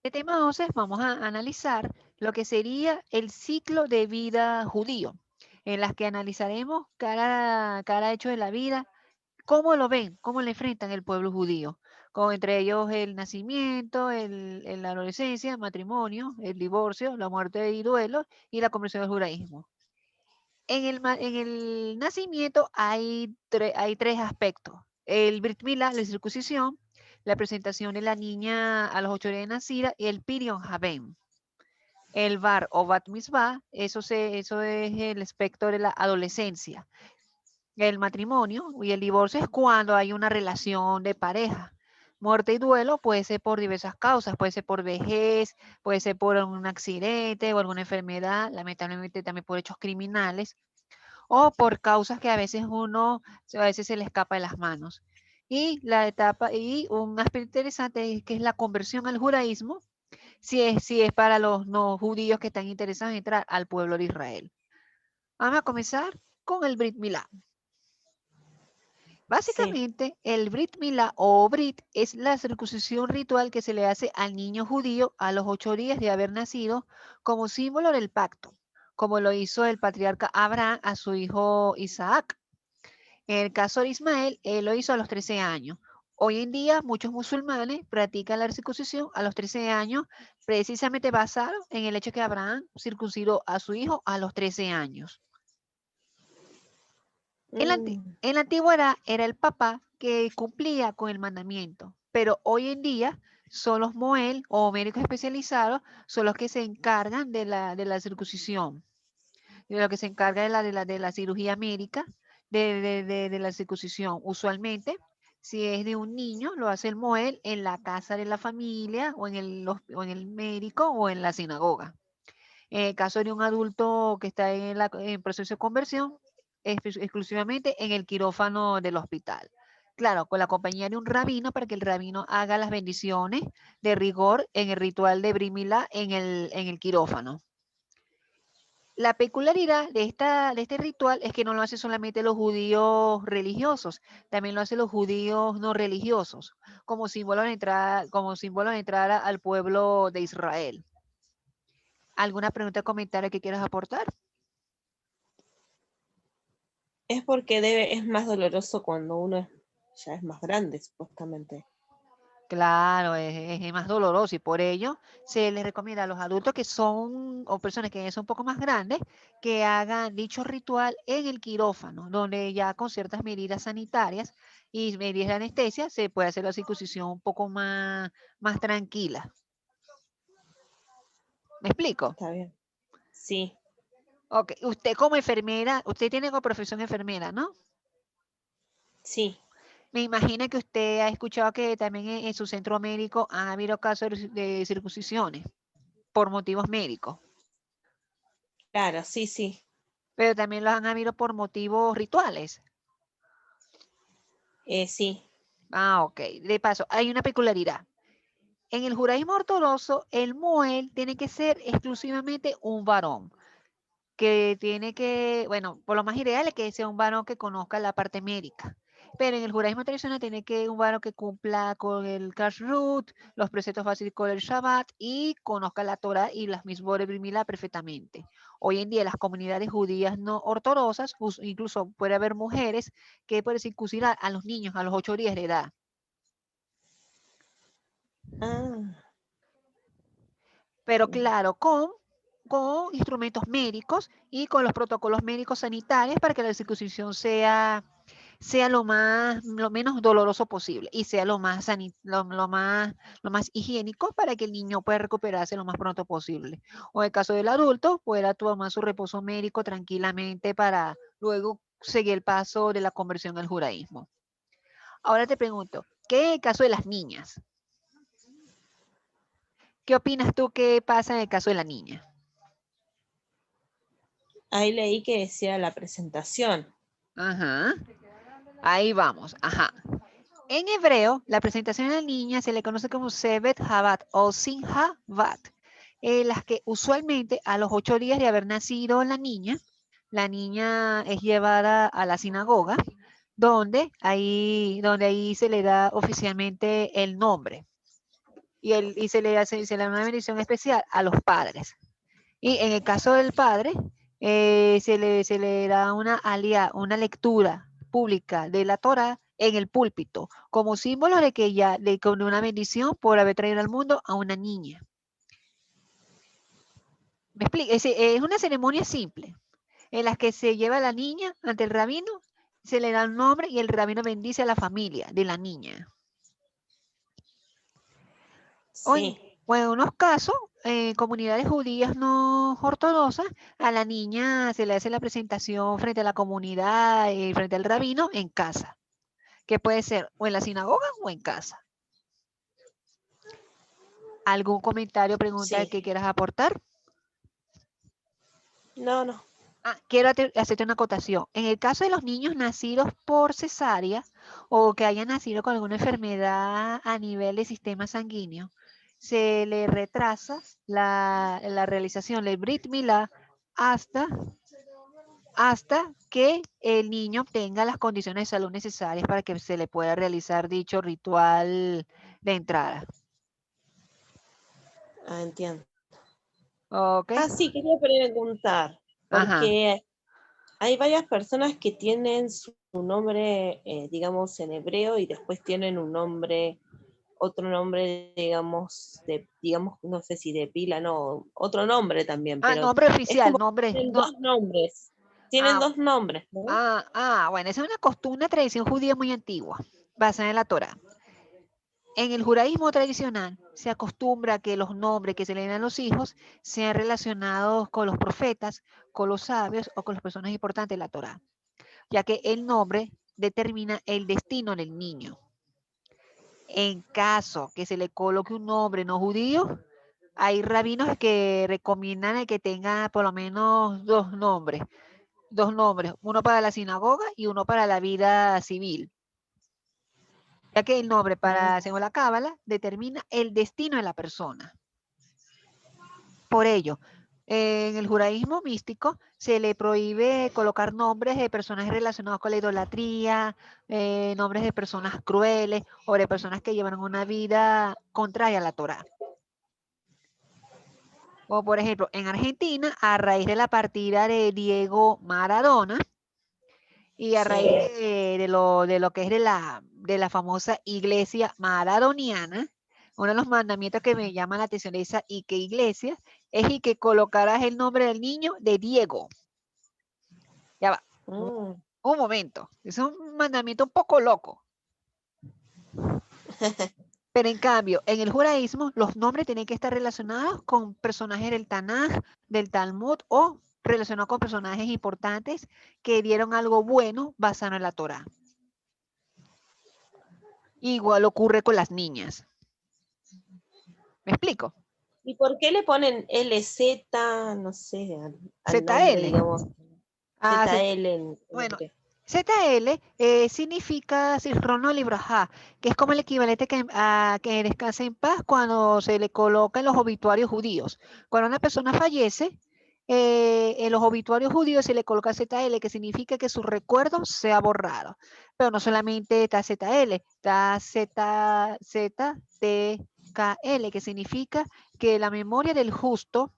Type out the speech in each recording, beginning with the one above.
este tema entonces vamos a analizar lo que sería el ciclo de vida judío, en las que analizaremos cada hecho de la vida, cómo lo ven, cómo le enfrentan el pueblo judío, con entre ellos el nacimiento, la adolescencia, el matrimonio, el divorcio, la muerte y duelo y la conversión al judaísmo. En el nacimiento hay tres aspectos. El Brit Milá, la circuncisión, la presentación de la niña a los 8 días de nacida y el Pirion Haben. El Bar o Bat Mitzvah, eso es el espectro de la adolescencia. El matrimonio y el divorcio es cuando hay una relación de pareja. Muerte y duelo puede ser por diversas causas, puede ser por vejez, puede ser por un accidente o alguna enfermedad, lamentablemente también por hechos criminales o por causas que a veces se le escapa de las manos. Y la etapa, y un aspecto interesante es que es la conversión al judaísmo, si es para los no judíos que están interesados en entrar al pueblo de Israel. Vamos a comenzar con el Brit Milá. Sí. Básicamente, el Brit Milá o Brit es la circuncisión ritual que se le hace al niño judío a los 8 días de haber nacido como símbolo del pacto, como lo hizo el patriarca Abraham a su hijo Isaac. En el caso de Ismael, él lo hizo a los 13 años. Hoy en día, muchos musulmanes practican la circuncisión a los 13 años, precisamente basado en el hecho que Abraham circuncidó a su hijo a los 13 años. Mm, En la antigüedad era el papá que cumplía con el mandamiento, pero hoy en día son los Moel o médicos especializados, son los que se encargan de la circuncisión, de lo que se encarga de la cirugía médica, de la circuncisión. Usualmente, si es de un niño, lo hace el Moel en la casa de la familia o en el médico o en la sinagoga. En el caso de un adulto que está en proceso de conversión, exclusivamente en el quirófano del hospital. Claro, con la compañía de un rabino para que el rabino haga las bendiciones de rigor en el ritual de Brimila en el quirófano. La peculiaridad de este ritual es que no lo hacen solamente los judíos religiosos, también lo hacen los judíos no religiosos, como símbolo de entrada al pueblo de Israel. ¿Alguna pregunta o comentario que quieras aportar? es porque es más doloroso cuando ya es más grande, supuestamente. Claro, es más doloroso y por ello se les recomienda a los adultos que son, o personas que son un poco más grandes, que hagan dicho ritual en el quirófano, donde ya con ciertas medidas sanitarias y medidas de anestesia se puede hacer la circuncisión un poco más tranquila. ¿Me explico? Está bien. Sí, Ok, usted como enfermera, usted tiene como profesión enfermera, ¿no? sí. Me imagino que usted ha escuchado que también en su centro médico han habido casos de circuncisiones por motivos médicos. Claro, sí, sí. Pero también los han habido por motivos rituales. Sí. Ah, ok. De paso, hay una peculiaridad. En el judaísmo ortodoxo, el Moel tiene que ser exclusivamente un varón, que tiene que, bueno, por lo más ideal es que sea un varón que conozca la parte médica. Pero en el judaísmo tradicional tiene que un varón que cumpla con el kashrut, los preceptos básicos del Shabbat y conozca la Torah y las misbot de Brimila perfectamente. Hoy en día las comunidades judías no ortodoxas, incluso puede haber mujeres que pueden circuncidar a los niños a los 8 días de edad. Ah, Pero claro, con instrumentos médicos y con los protocolos médicos sanitarios para que la circuncisión sea lo menos doloroso posible y sea lo más higiénico para que el niño pueda recuperarse lo más pronto posible. O en el caso del adulto, pueda tomar su reposo médico tranquilamente para luego seguir el paso de la conversión al judaísmo. Ahora te pregunto, ¿qué es el caso de las niñas? ¿Qué opinas tú que pasa en el caso de la niña? ahí leí que decía la presentación. Ajá, ahí vamos, ajá. En hebreo, la presentación de la niña se le conoce como Sebet Habat o Sinhabat, las que usualmente a los 8 días de haber nacido la niña es llevada a la sinagoga, donde ahí se le da oficialmente el nombre. y se le da una bendición especial a los padres. Y en el caso del padre, se le da una lectura pública de la Torá en el púlpito, como símbolo de que con una bendición por haber traído al mundo a una niña. ¿Me explico? Es una ceremonia simple, en la que se lleva a la niña ante el rabino, se le da un nombre y el rabino bendice a la familia de la niña. Sí. O en unos casos, en comunidades judías no ortodoxas, a la niña se le hace la presentación frente a la comunidad, frente al rabino, en casa, que puede ser o en la sinagoga o en casa. ¿Algún comentario, pregunta Sí. que quieras aportar? No. Quiero hacerte una acotación. En el caso de los niños nacidos por cesárea o que hayan nacido con alguna enfermedad a nivel del sistema sanguíneo, se le retrasa la realización del Brit Milá hasta que el niño obtenga las condiciones de salud necesarias para que se le pueda realizar dicho ritual de entrada. Entiendo. ¿Ok? Sí, quería preguntar, Ajá. porque hay varias personas que tienen su nombre, digamos, en hebreo y después tienen un nombre, otro nombre, digamos, no sé si de pila, no, otro nombre también, pero Nombre es oficial, como que nombre. tienen No, dos nombres. Tienen ah, dos nombres, ¿no? bueno, esa es una costumbre, una tradición judía muy antigua, basada en la Torá. En el judaísmo tradicional se acostumbra que los nombres que se le dan a los hijos sean relacionados con los profetas, con los sabios o con las personas importantes de la Torá, ya que el nombre determina el destino del niño. En caso que se le coloque un nombre no judío, hay rabinos que recomiendan que tenga por lo menos dos nombres, uno para la sinagoga y uno para la vida civil, ya que el nombre según la Cábala, determina el destino de la persona. Por ello, en el judaísmo místico se le prohíbe colocar nombres de personajes relacionados con la idolatría, nombres de personas crueles o de personas que llevan una vida contraria a la Torá. O por ejemplo, en Argentina, a raíz de la partida de Diego Maradona y a raíz de lo que es de la famosa iglesia maradoniana, uno de los mandamientos que me llama la atención de esa iglesia es y que colocarás el nombre del niño de Diego. Ya va. Un momento. Es un mandamiento un poco loco. Pero en cambio, en el judaísmo, los nombres tienen que estar relacionados con personajes del Tanaj, del Talmud o relacionados con personajes importantes que dieron algo bueno basado en la Torá. Igual ocurre con las niñas. ¿Me explico? ¿Y por qué le ponen LZ, no sé, al nombre, ZL. digamos, ZL en Bueno, hebreo? ZL significa Zirrono Libraja, que es como el equivalente a que descanse en paz cuando se le coloca en los obituarios judíos. Cuando una persona fallece, en los obituarios judíos se le coloca ZL, que significa que su recuerdo se ha borrado. Pero no solamente está ZL, está ZTKL, que significa que la memoria del justo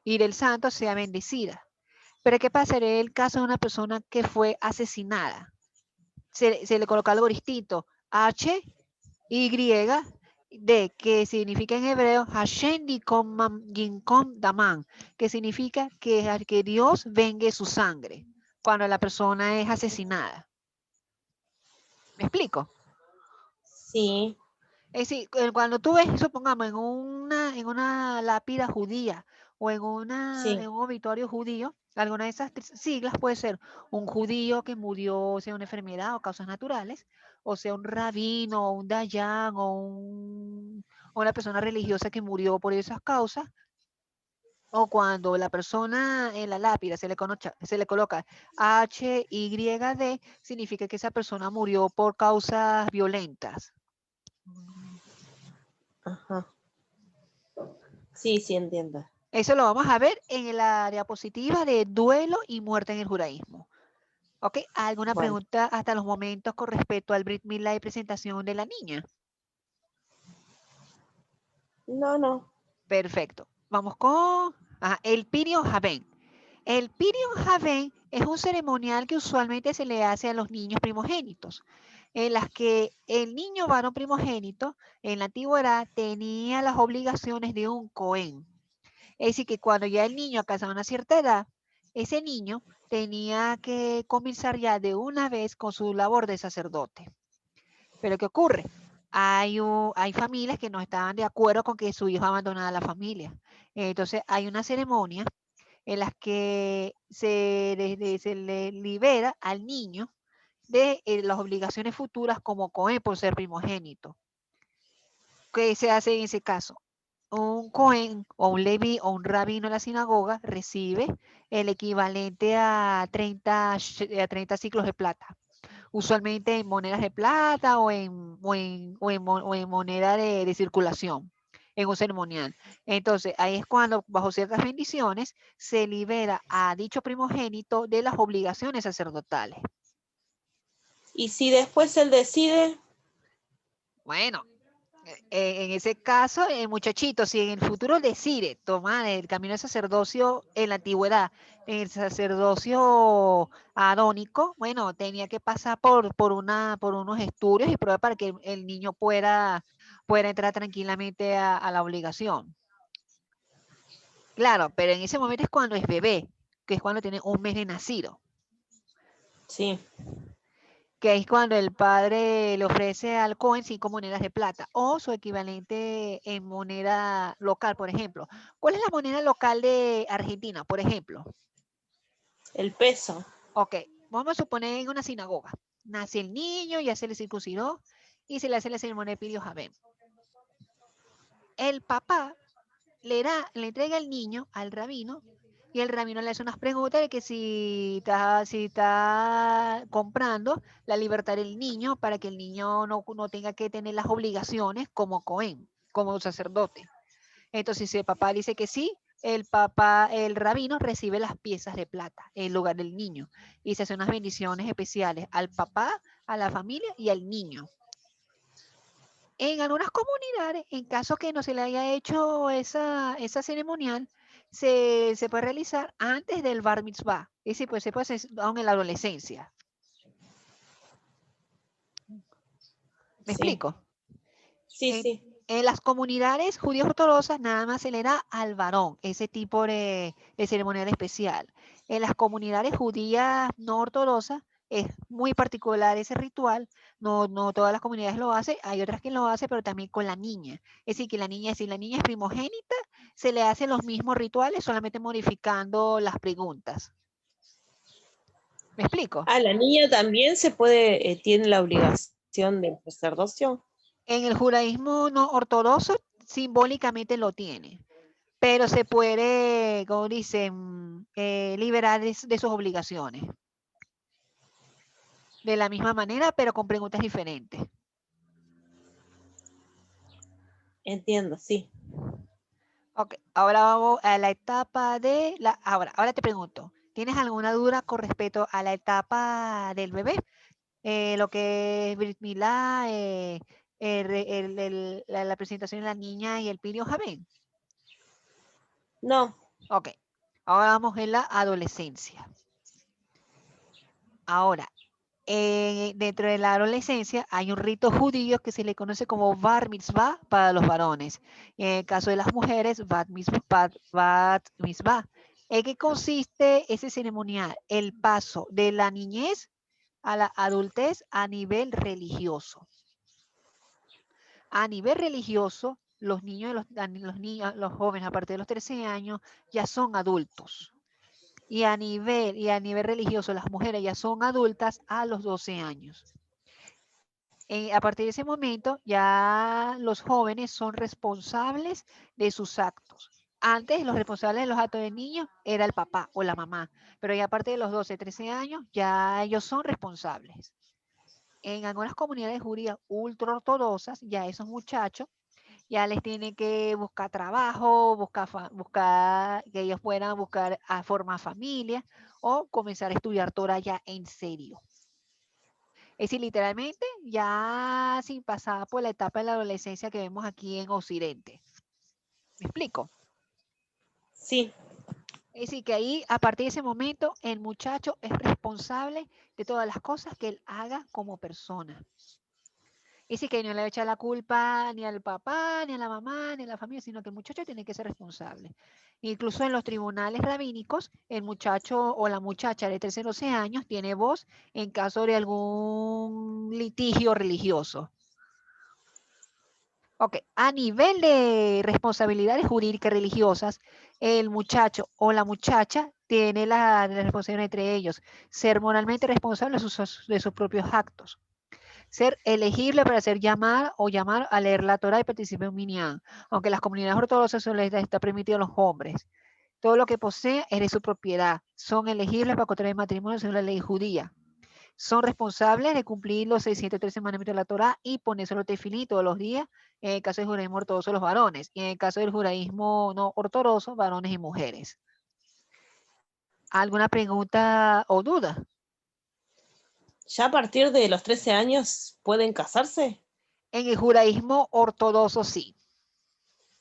y del santo sea bendecida. Pero ¿qué pasaría en el caso de una persona que fue asesinada? Se le coloca algo distinto. H, Y, D, que significa en hebreo Hashem Yinkom Daman, que significa que Dios vengue su sangre cuando la persona es asesinada. ¿Me explico? Sí. Es decir, cuando tú ves, supongamos, en una lápida judía o en un obituario judío, alguna de esas siglas puede ser un judío que murió, sea una enfermedad o causas naturales, o sea un rabino, o un dayán, o una persona religiosa que murió por esas causas, o cuando la persona en la lápida se le coloca HYD, significa que esa persona murió por causas violentas. Ajá. Sí, entiendo. Eso lo vamos a ver en la diapositiva de duelo y muerte en el judaísmo. ¿Ok? ¿Alguna Bueno, pregunta hasta los momentos con respecto al Brit Milá y presentación de la niña? No, no. Perfecto. Vamos con el Pirion Haben. El Pirion Haben es un ceremonial que usualmente se le hace a los niños primogénitos, en las que el niño varón primogénito en la antigüedad tenía las obligaciones de un Cohen. Es decir, que cuando ya el niño alcanzaba una cierta edad, ese niño tenía que comenzar ya de una vez con su labor de sacerdote. Pero ¿qué ocurre? Hay familias que no estaban de acuerdo con que su hijo abandonara la familia. Entonces hay una ceremonia en las que se le libera al niño de las obligaciones futuras como Cohen por ser primogénito. ¿Qué se hace en ese caso? Un Cohen o un Leví o un rabino en la sinagoga recibe el equivalente a 30 ciclos de plata, usualmente en monedas de plata o en moneda de circulación, en un ceremonial. Entonces, ahí es cuando, bajo ciertas bendiciones, se libera a dicho primogénito de las obligaciones sacerdotales. Y si después él decide, Bueno, en ese caso, el muchachito, si en el futuro decide tomar el camino del sacerdocio en la antigüedad, el sacerdocio adónico, bueno, tenía que pasar por unos estudios y pruebas para que el niño pueda entrar tranquilamente a la obligación. Claro, pero en ese momento es cuando es bebé, que es cuando tiene un mes de nacido, sí, que es cuando el padre le ofrece al Cohen 5 monedas de plata o su equivalente en moneda local, por ejemplo. ¿Cuál es la moneda local de Argentina, por ejemplo? el peso. Ok, vamos a suponer en una sinagoga. Nace el niño, ya se le circuncidó y se le hace la ceremonia de Pidio Javén. El papá le entrega el niño al rabino y el rabino le hace unas preguntas de que si está comprando la libertad del niño para que el niño no tenga que tener las obligaciones como Cohen, como sacerdote. Entonces, si el papá dice que sí, el rabino recibe las piezas de plata en lugar del niño y se hacen unas bendiciones especiales al papá, a la familia y al niño. En algunas comunidades, en caso que no se le haya hecho esa ceremonial, se puede realizar antes del bar mitzvah. Es decir, pues se puede hacer aún en la adolescencia. ¿Me Sí, explico? sí, En, sí. en las comunidades judías ortodoxas nada más se le da al varón ese tipo de ceremonial especial. En las comunidades judías no ortodoxas es muy particular ese ritual. No todas las comunidades lo hacen, hay otras que lo hacen, pero también con la niña. Es decir, que la niña, si la niña es primogénita, se le hacen los mismos rituales, solamente modificando las preguntas. ¿Me explico? Ah, la niña también se puede, tiene la obligación del sacerdocio. En el judaísmo no ortodoxo, simbólicamente lo tiene, pero se puede, como dicen, liberar de sus obligaciones. De la misma manera, pero con preguntas diferentes. Entiendo, sí. Ok, ahora vamos a la etapa de la... Ahora te pregunto, ¿tienes alguna duda con respecto a la etapa del bebé? Lo que es Brit Milá, la presentación de la niña y el Pirio Javén. No, Ok, ahora vamos en la adolescencia. Ahora, dentro de la adolescencia hay un rito judío que se le conoce como Bar Mitzvah para los varones. En el caso de las mujeres, Bat Mitzvah. ¿En qué consiste ese ceremonial? El paso de la niñez a la adultez a nivel religioso. A nivel religioso, los niños, los jóvenes a partir de los 13 años ya son adultos. Y a nivel religioso, las mujeres ya son adultas a los 12 años. A partir de ese momento, ya los jóvenes son responsables de sus actos. Antes, los responsables de los actos de niños era el papá o la mamá, pero ya a partir de los 12, 13 años, ya ellos son responsables. En algunas comunidades judías ultraortodoxas, ya esos muchachos ya les tienen que buscar trabajo, buscar que ellos puedan buscar a formar familia o comenzar a estudiar Torah ya en serio. Es decir, literalmente ya sin pasar por la etapa de la adolescencia que vemos aquí en Occidente. ¿Me explico? Sí, Es decir, que ahí, a partir de ese momento, el muchacho es responsable de todas las cosas que él haga como persona. Es decir, que no le echa la culpa ni al papá, ni a la mamá, ni a la familia, sino que el muchacho tiene que ser responsable. Incluso en los tribunales rabínicos, el muchacho o la muchacha de 13 o 12 años tiene voz en caso de algún litigio religioso. Ok, a nivel de responsabilidades jurídicas religiosas, el muchacho o la muchacha tiene la responsabilidad entre ellos, ser moralmente responsable de sus propios actos, ser elegible para ser llamar o llamar a leer la Torah y participar en un minyan, aunque las comunidades ortodoxas solo les está permitido a los hombres. Todo lo que posee es de su propiedad, son elegibles para contraer matrimonio según la ley judía. Son responsables de cumplir los 613 mandamientos de la Torah y ponerse los tefilín todos los días, en el caso del judaísmo ortodoxo los varones, y en el caso del judaísmo no ortodoxo, varones y mujeres. ¿Alguna pregunta o duda? ¿ya a partir de los 13 años pueden casarse? En el judaísmo ortodoxo sí.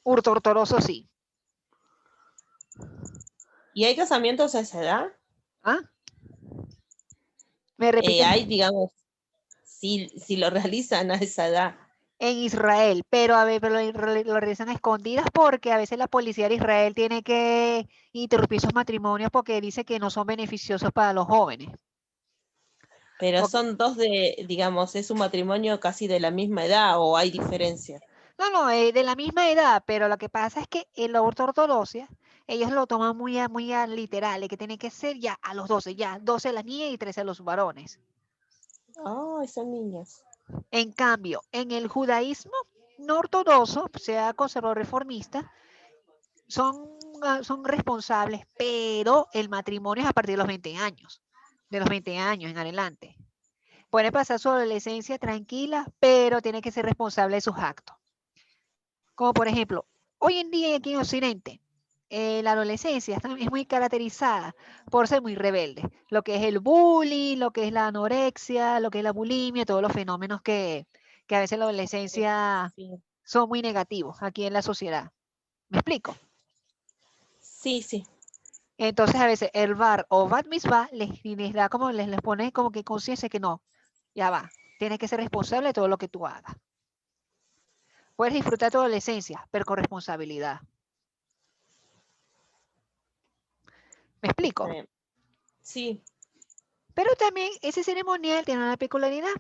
Ortodoxo sí. ¿Y hay casamientos a esa edad? ¿Ah? ¿Me repite? Hay, digamos, si lo realizan a esa edad. En Israel, pero a ver, pero lo realizan a escondidas porque a veces la policía de Israel tiene que interrumpir sus matrimonios porque dice que no son beneficiosos para los jóvenes. Pero Porque, son dos de, digamos, es un matrimonio casi de la misma edad o hay diferencia. no, no, de la misma edad, pero lo que pasa es que en la ortodoxia, ellos lo toman muy a literal, que tiene que ser ya a los 12, ya 12 las niñas y 13 los varones. Ay, son niñas. En cambio, en el judaísmo no ortodoxo, sea conservador reformista, son responsables, pero el matrimonio es a partir de los 20 años, de los 20 años en adelante. Puede pasar su adolescencia tranquila, pero tiene que ser responsable de sus actos. Como por ejemplo, hoy en día aquí en Occidente, la adolescencia es muy caracterizada por ser muy rebelde. Lo que es el bullying, lo que es la anorexia, lo que es la bulimia, todos los fenómenos que a veces la adolescencia Sí, son muy negativos aquí en la sociedad. ¿Me explico? sí, sí. Entonces a veces el bar o bat mitzvah les da como, les pone como que conciencia que no, ya va, tienes que ser responsable de todo lo que tú hagas. Puedes disfrutar tu adolescencia, pero con responsabilidad. ¿Me Está explico? bien. Sí, Pero también ese ceremonial tiene una peculiaridad.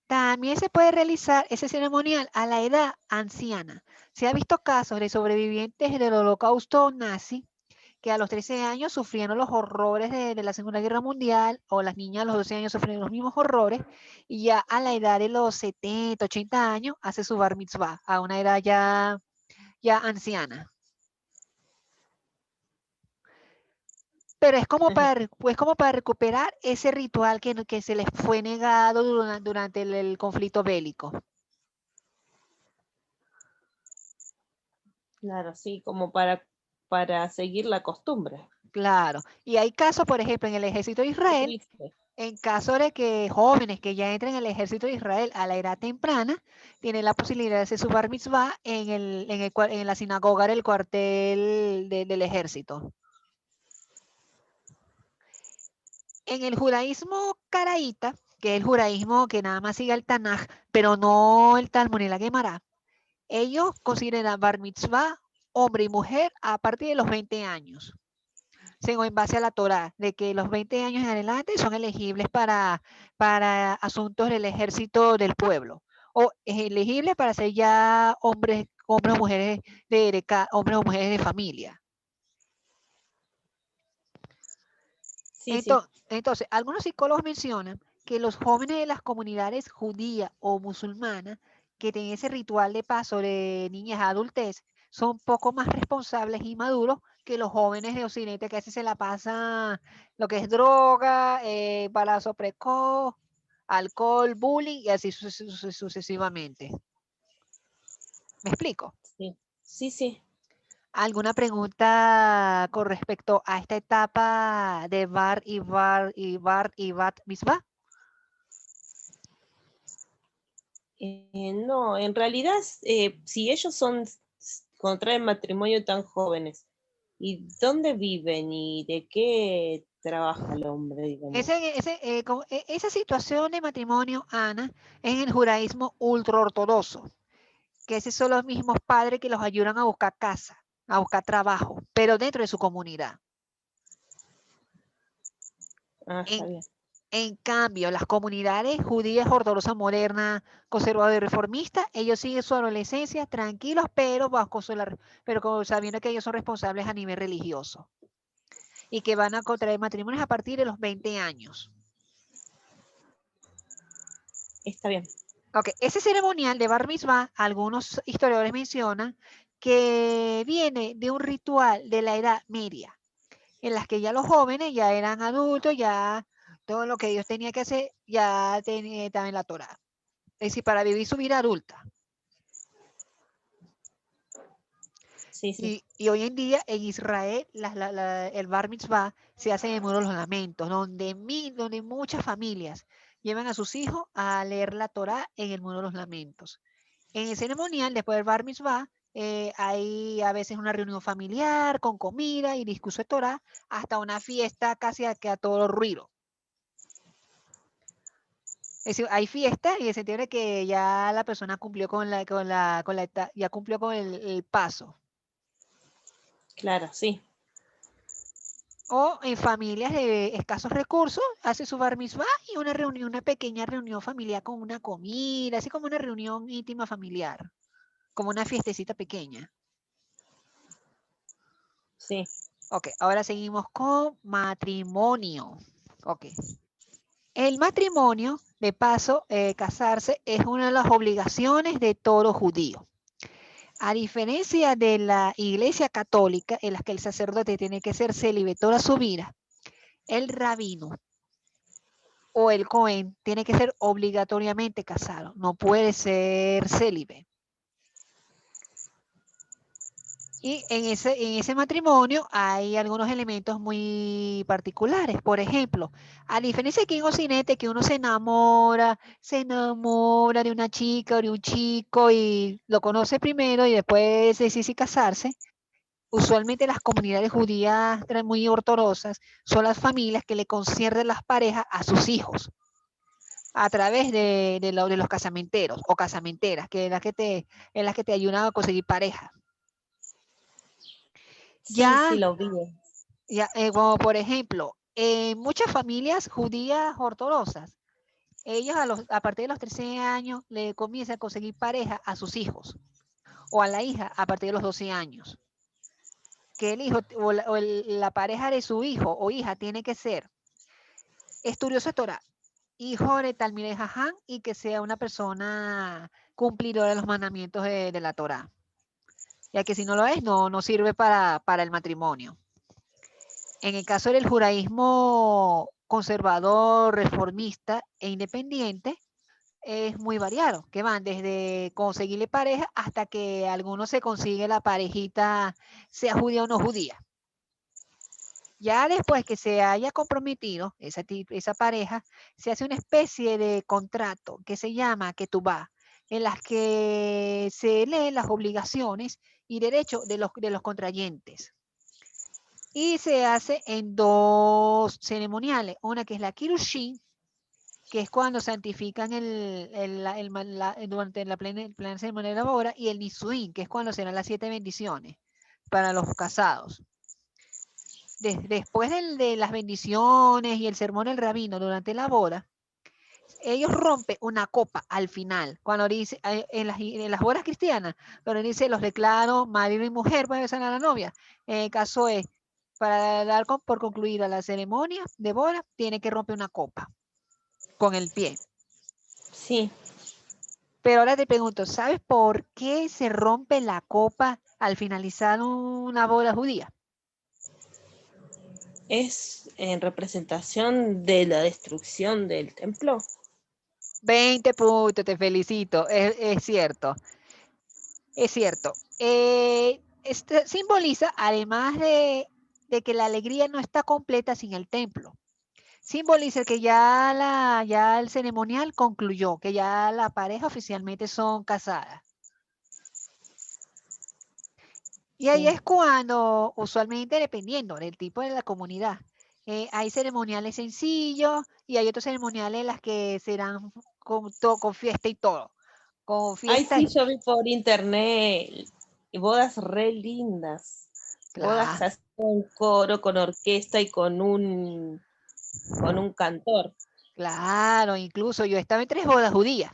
También se puede realizar ese ceremonial a la edad anciana. Se ha visto casos de sobrevivientes del holocausto nazi que a los 13 años sufrieron los horrores de la Segunda Guerra Mundial, o las niñas a los 12 años sufrieron los mismos horrores, y ya a la edad de los 70, 80 años hace su bar mitzvah, a una edad ya anciana. Pero es como pues como para recuperar ese ritual que se les fue negado durante el conflicto bélico. claro, sí, como para seguir la costumbre. Claro. Y hay casos, por ejemplo, en el ejército de Qué Israel, triste. en caso de que jóvenes que ya entren en el ejército de Israel a la edad temprana, tienen la posibilidad de hacer su bar mitzvah en la sinagoga del cuartel del ejército. En el judaísmo caraíta, que es el judaísmo que nada más sigue el Tanaj, pero no el Talmud ni la Gemara, ellos consideran bar mitzvah hombre y mujer a partir de los 20 años, según en base a la Torah, de que los 20 años en adelante son elegibles para asuntos del ejército del pueblo, o elegibles para ser ya hombres o mujeres hombres o mujeres de familia. Sí, sí. Entonces, algunos psicólogos mencionan que los jóvenes de las comunidades judía o musulmanas que tienen ese ritual de paso de niñas a adultez son poco más responsables y maduros que los jóvenes de Occidente que a veces se la pasan lo que es droga, embarazo precoz, alcohol, bullying y así sucesivamente. ¿Me explico? Sí, sí, sí. ¿Alguna pregunta con respecto a esta etapa de bar y bat mitzvah? No, en realidad, si ellos son contraen matrimonio tan jóvenes? ¿Y dónde viven y de qué trabaja el hombre, digamos? Esa situación de matrimonio, Ana, es en el judaísmo ultraortodoxo, que esos son los mismos padres que los ayudan a buscar casa, a buscar trabajo, pero dentro de su comunidad. Ah, está bien. En cambio, las comunidades judías ortodoxas modernas, conservadoras y reformistas, ellos siguen su adolescencia tranquilos, pero sabiendo que ellos son responsables a nivel religioso y que van a contraer matrimonios a partir de los 20 años. Está bien. Ok, ese ceremonial de Bar Mitzvah, algunos historiadores mencionan que viene de un ritual de la Edad Media, en las que ya los jóvenes ya eran adultos, ya todo lo que ellos tenían que hacer ya estaba en la Torá. Es decir, para vivir su vida adulta. Sí, sí. Y hoy en día en Israel el Bar Mitzvah se hace en el Muro de los Lamentos, donde muchas familias llevan a sus hijos a leer la Torá en el Muro de los Lamentos. En el ceremonial, después del Bar Mitzvah, hay a veces una reunión familiar con comida y discurso de Torá, hasta una fiesta casi a todo ruido. Es decir, hay fiesta y en el sentido de que ya la persona cumplió ya cumplió con el paso. Claro, sí. O en familias de escasos recursos, hace su bar mitzvah y una pequeña reunión familiar con una comida, así como una reunión íntima familiar, como una fiestecita pequeña. Sí. Ok, ahora seguimos con matrimonio. Ok. El matrimonio, de paso, casarse es una de las obligaciones de todo judío. A diferencia de la Iglesia Católica, en la que el sacerdote tiene que ser célibe toda su vida, el rabino o el Cohen tiene que ser obligatoriamente casado, no puede ser célibe. Y en ese matrimonio hay algunos elementos muy particulares. Por ejemplo, a diferencia que en Occidente, que uno se enamora de una chica o de un chico y lo conoce primero y después decide casarse, usualmente las comunidades judías muy ortodoxas son las familias que le conciernen las parejas a sus hijos a través de los casamenteros o casamenteras, que es las que te ayudan a conseguir pareja. Sí, sí, lo vi. Como por ejemplo, en muchas familias judías ortodoxas, ellos a partir de los 13 años le comienzan a conseguir pareja a sus hijos o a la hija a partir de los 12 años. Que el hijo o la pareja de su hijo o hija tiene que ser estudioso de Torah, hijo de Talmidei Jajam y que sea una persona cumplidora de los mandamientos de la Torah. Ya que si no lo es, no sirve para el matrimonio. En el caso del judaísmo conservador, reformista e independiente, es muy variado, que van desde conseguirle pareja hasta que alguno se consigue la parejita, sea judía o no judía. Ya después que se haya comprometido esa pareja, se hace una especie de contrato que se llama ketubá, en las que se leen las obligaciones y derechos de los contrayentes. Y se hace en dos ceremoniales, una que es la Kirushin, que es cuando santifican durante la plena ceremonia de la boda, y el Nisuin, que es cuando se dan las 7 bendiciones para los casados. Después de las bendiciones y el sermón del rabino durante la boda, ellos rompen una copa al final, cuando dice, en las bodas cristianas, donde dice, los declaro marido y mujer, puede besar a la novia. El caso es, para dar por concluida la ceremonia de boda, tiene que romper una copa con el pie. Sí. Pero ahora te pregunto, ¿sabes por qué se rompe la copa al finalizar una boda judía? ¿Es en representación de la destrucción del templo? 20 puntos, te felicito, es cierto. Es cierto. Simboliza, además de que la alegría no está completa sin el templo, simboliza que ya el ceremonial concluyó, que ya la pareja oficialmente son casadas. Y ahí Sí. es cuando, usualmente dependiendo del tipo de la comunidad, hay ceremoniales sencillos y hay otros ceremoniales en las que serán con fiesta y todo. Con Ay, fiesta, sí, yo vi por internet y bodas re lindas. Bodas claro, así con coro, con orquesta y con un cantor. claro, incluso yo estaba en 3 bodas judías.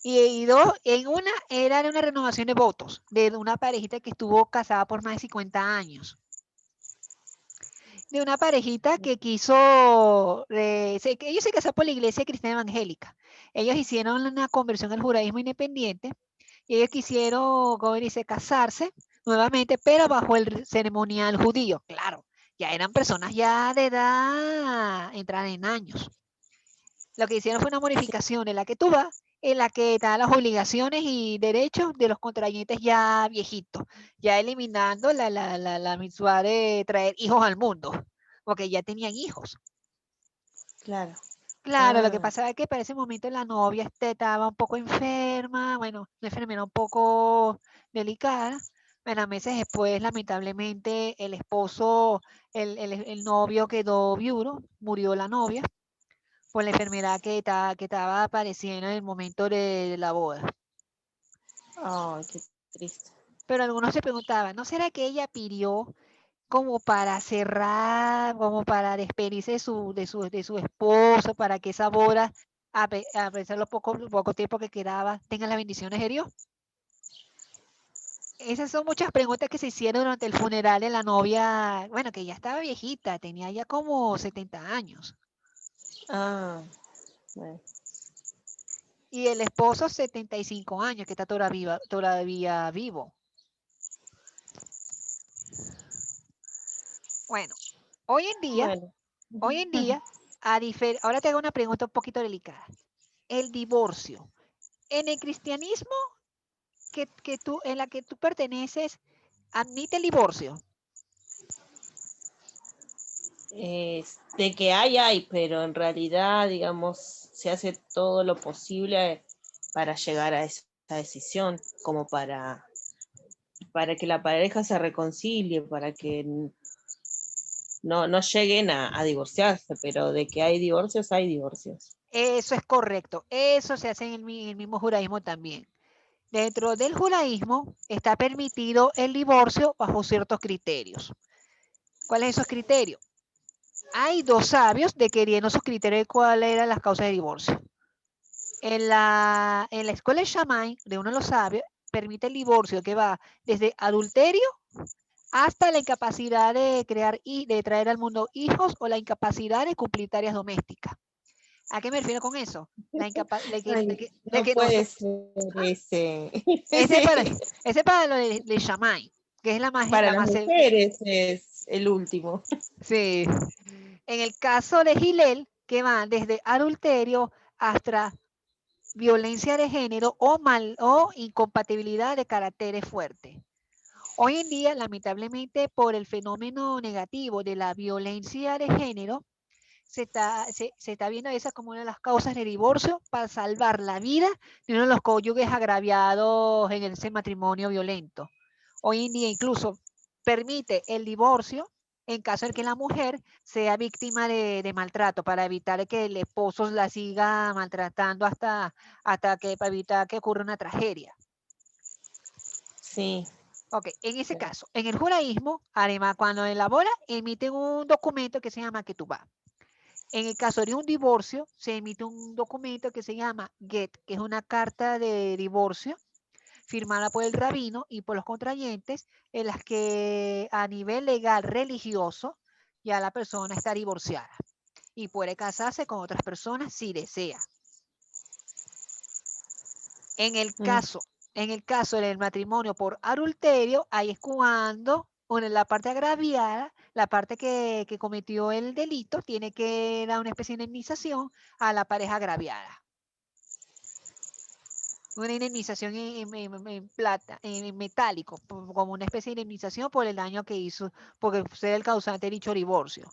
Y dos, en una era de una renovación de votos de una parejita que estuvo casada por más de 50 años. De una parejita que quiso, que ellos se casaron por la iglesia cristiana evangélica. Ellos hicieron una conversión al judaísmo independiente y ellos quisieron, como dice, casarse nuevamente, pero bajo el ceremonial judío. Claro, ya eran personas ya de edad, entran en años. Lo que hicieron fue una modificación en la que tú vas, en la que te da las obligaciones y derechos de los contrayentes ya viejitos, ya eliminando la mitzvah de traer hijos al mundo, porque ya tenían hijos. Claro. Claro, lo que Ah, pasaba es que para ese momento la novia estaba un poco enferma, bueno, una enfermedad un poco delicada. Bueno, meses después, lamentablemente, el esposo, el novio quedó viudo, murió la novia por la enfermedad que estaba apareciendo en el momento de la boda. ay, qué triste. Pero algunos se preguntaban, ¿no será que ella pidió como para cerrar, como para despedirse de su esposo, para que esa boda, a pesar de poco tiempo que quedaba, tenga las bendiciones de Dios? Esas son muchas preguntas que se hicieron durante el funeral de la novia, bueno, que ya estaba viejita, tenía ya como 70 años, Ah, bueno. y el esposo 75 años, que está todavía vivo. Bueno, hoy en día, Bueno. hoy en día, ahora te hago una pregunta un poquito delicada. El divorcio. En el cristianismo en la que tú perteneces, admite el divorcio. De que hay, pero en realidad, digamos, se hace todo lo posible para llegar a esa decisión, como para que la pareja se reconcilie, para que no lleguen a divorciarse, pero de que hay divorcios, hay divorcios. Eso es correcto. Eso se hace en el mismo judaísmo también. Dentro del judaísmo está permitido el divorcio bajo ciertos criterios. ¿Cuáles son esos criterios? Hay dos sabios describiendo esos criterios de cuáles eran las causas de divorcio. En la escuela de Shammai, de uno de los sabios, permite el divorcio que va desde adulterio hasta la incapacidad de crear y de traer al mundo hijos o la incapacidad de cumplir tareas domésticas. ¿A qué me refiero con eso? La incapa Ay, de no que no puede se, ser ¿ah? ese. Ese para, Sí. ese para lo de Shammai, que es Para la las más, mujeres es el último. sí. En el caso de Gilel, que va desde adulterio hasta violencia de género o incompatibilidad de caracteres fuertes. Hoy en día, lamentablemente, por el fenómeno negativo de la violencia de género, se está viendo esa como una de las causas de divorcio para salvar la vida de uno de los cónyuges agraviados en ese matrimonio violento. Hoy en día incluso permite el divorcio en caso de que la mujer sea víctima de maltrato para evitar que el esposo la siga maltratando para evitar que ocurra una tragedia. Sí. Ok, en ese caso, en el judaísmo, además, cuando elabora, emiten un documento que se llama ketubá. En el caso de un divorcio, se emite un documento que se llama get, que es una carta de divorcio firmada por el rabino y por los contrayentes, en las que a nivel legal religioso ya la persona está divorciada y puede casarse con otras personas si desea. En el Mm. caso, en el caso del matrimonio por adulterio, ahí es cuando la parte agraviada, la parte que cometió el delito, tiene que dar una especie de indemnización a la pareja agraviada. Una indemnización en plata, en metálico, como una especie de indemnización por el daño que hizo, porque fue el causante de dicho divorcio.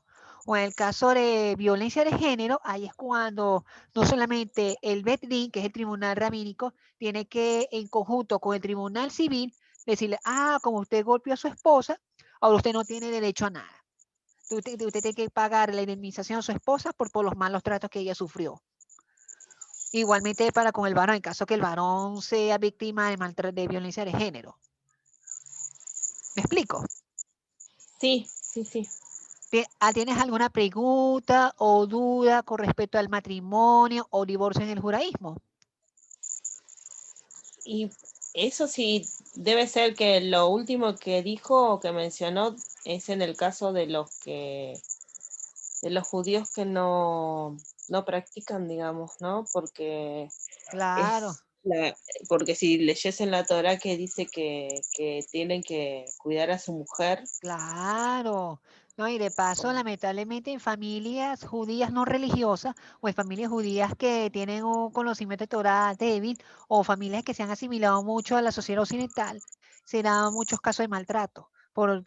O en el caso de violencia de género, ahí es cuando no solamente el Bet Din, que es el tribunal rabínico, tiene que, en conjunto con el tribunal civil, Decirle, ah, como usted golpeó a su esposa, ahora usted no tiene derecho a nada. Usted tiene que pagar la indemnización a su esposa por los malos tratos que ella sufrió. Igualmente para con el varón, en caso que el varón sea víctima de violencia de género. ¿Me explico? Sí, sí, sí. ¿Tienes alguna pregunta o duda con respecto al matrimonio o divorcio en el judaísmo? Y eso sí, debe ser que lo último que dijo o que mencionó es en el caso de de los judíos que no practican, digamos, ¿no? Porque Claro, es porque si leyesen la Torá que dice que tienen que cuidar a su mujer. claro. No, y de paso, lamentablemente en familias judías no religiosas o en familias judías que tienen un conocimiento de Torah débil o familias que se han asimilado mucho a la sociedad occidental, se dan muchos casos de maltrato por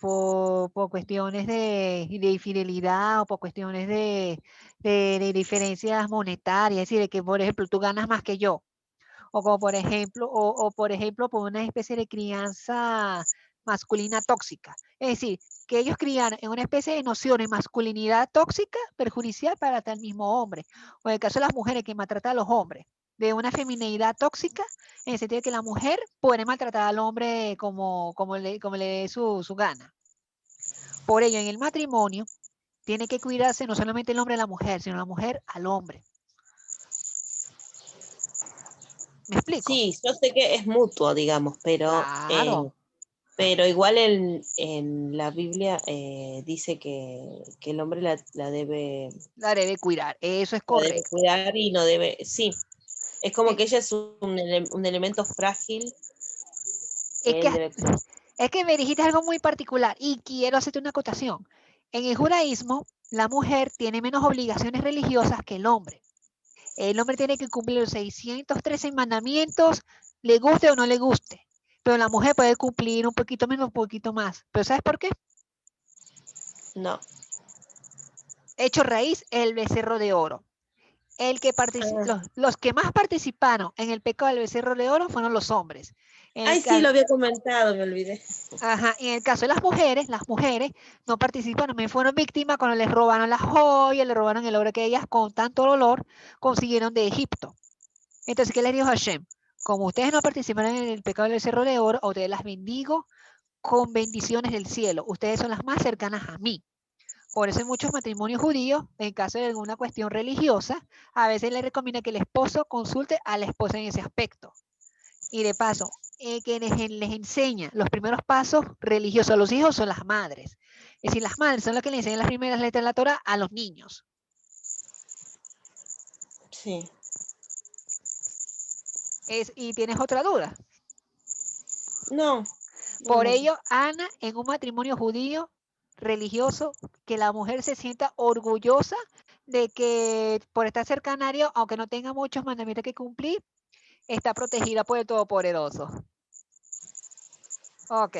cuestiones de infidelidad o por cuestiones de diferencias monetarias, es decir, de que por ejemplo tú ganas más que yo. O como por ejemplo, por ejemplo, por una especie de crianza masculina tóxica. Es decir, que ellos crían en una especie de noción de masculinidad tóxica, perjudicial para hasta el mismo hombre. O en el caso de las mujeres que maltratan a los hombres, de una feminidad tóxica, en el sentido de que la mujer puede maltratar al hombre como le dé su gana. Por ello, en el matrimonio, tiene que cuidarse no solamente el hombre a la mujer, sino la mujer al hombre. ¿Me explico? Sí, yo sé que es mutuo, digamos, Claro. pero igual en la Biblia dice que el hombre La debe cuidar, eso es la debe correcto. cuidar y no debe, sí, es como Eh, que ella es un elemento frágil Es que que, él debe cuidar. es que me dijiste algo muy particular y quiero hacerte una acotación. En el judaísmo, la mujer tiene menos obligaciones religiosas que el hombre. El hombre tiene que cumplir los 613 mandamientos, le guste o no le guste. Pero la mujer puede cumplir un poquito menos, un poquito más. ¿Pero sabes por qué? No. Hecho raíz, el becerro de oro. Ah. Los que más participaron en el pecado del becerro de oro fueron los hombres. En el Ay, sí, caso, lo había comentado, me olvidé. ajá, y en el caso de las mujeres no participaron, también fueron víctimas cuando les robaron las joyas, les robaron el oro que ellas con tanto dolor consiguieron de Egipto. Entonces, ¿qué les dijo Hashem? Como ustedes no participaron en el pecado del cerro de oro, a ustedes las bendigo con bendiciones del cielo. Ustedes son las más cercanas a mí. Por eso en muchos matrimonios judíos, en caso de alguna cuestión religiosa, a veces les recomienda que el esposo consulte a la esposa en ese aspecto. Y de paso, quienes les enseña los primeros pasos religiosos a los hijos son las madres. Es decir, las madres son las que le enseñan las primeras letras de la Torah a los niños. Sí. Y tienes otra duda. No, no, Por no. ello, Ana, en un matrimonio judío religioso, que la mujer se sienta orgullosa de que por estar cercana a Dios, aunque no tenga muchos mandamientos que cumplir, está protegida por el Todopoderoso. Ok,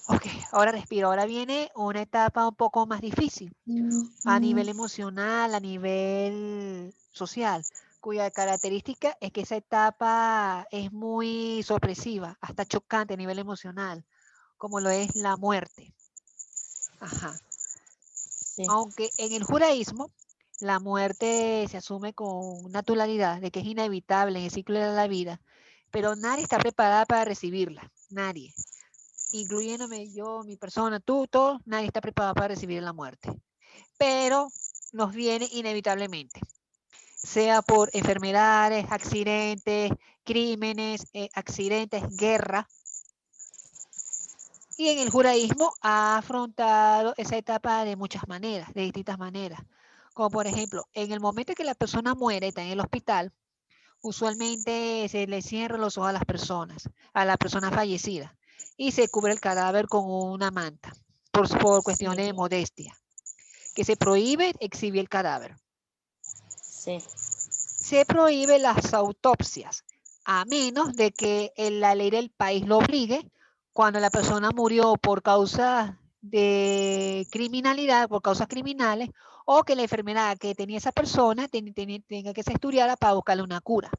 ok, ahora respiro. Ahora viene una etapa un poco más difícil a nivel emocional, a nivel social, cuya característica es que esa etapa es muy sorpresiva, hasta chocante a nivel emocional, como lo es la muerte. Ajá. Sí. Aunque en el judaísmo la muerte se asume con naturalidad, de que es inevitable en el ciclo de la vida, pero nadie está preparada para recibirla, nadie, incluyéndome yo, mi persona, tú, todos, nadie está preparado para recibir la muerte, pero nos viene inevitablemente, sea por enfermedades, accidentes, crímenes, accidentes, guerra. Y en el judaísmo ha afrontado esa etapa de muchas maneras, de distintas maneras. Como por ejemplo, en el momento en que la persona muere, está en el hospital, usualmente se le cierran los ojos a la persona fallecida, y se cubre el cadáver con una manta, por cuestiones de Sí. modestia, que se prohíbe exhibir el cadáver. Sí. Se prohíbe las autopsias, a menos de que la ley del país lo obligue, cuando la persona murió por causa de criminalidad, por causas criminales, o que la enfermedad que tenía esa persona tenga que ser estudiada para buscarle una cura.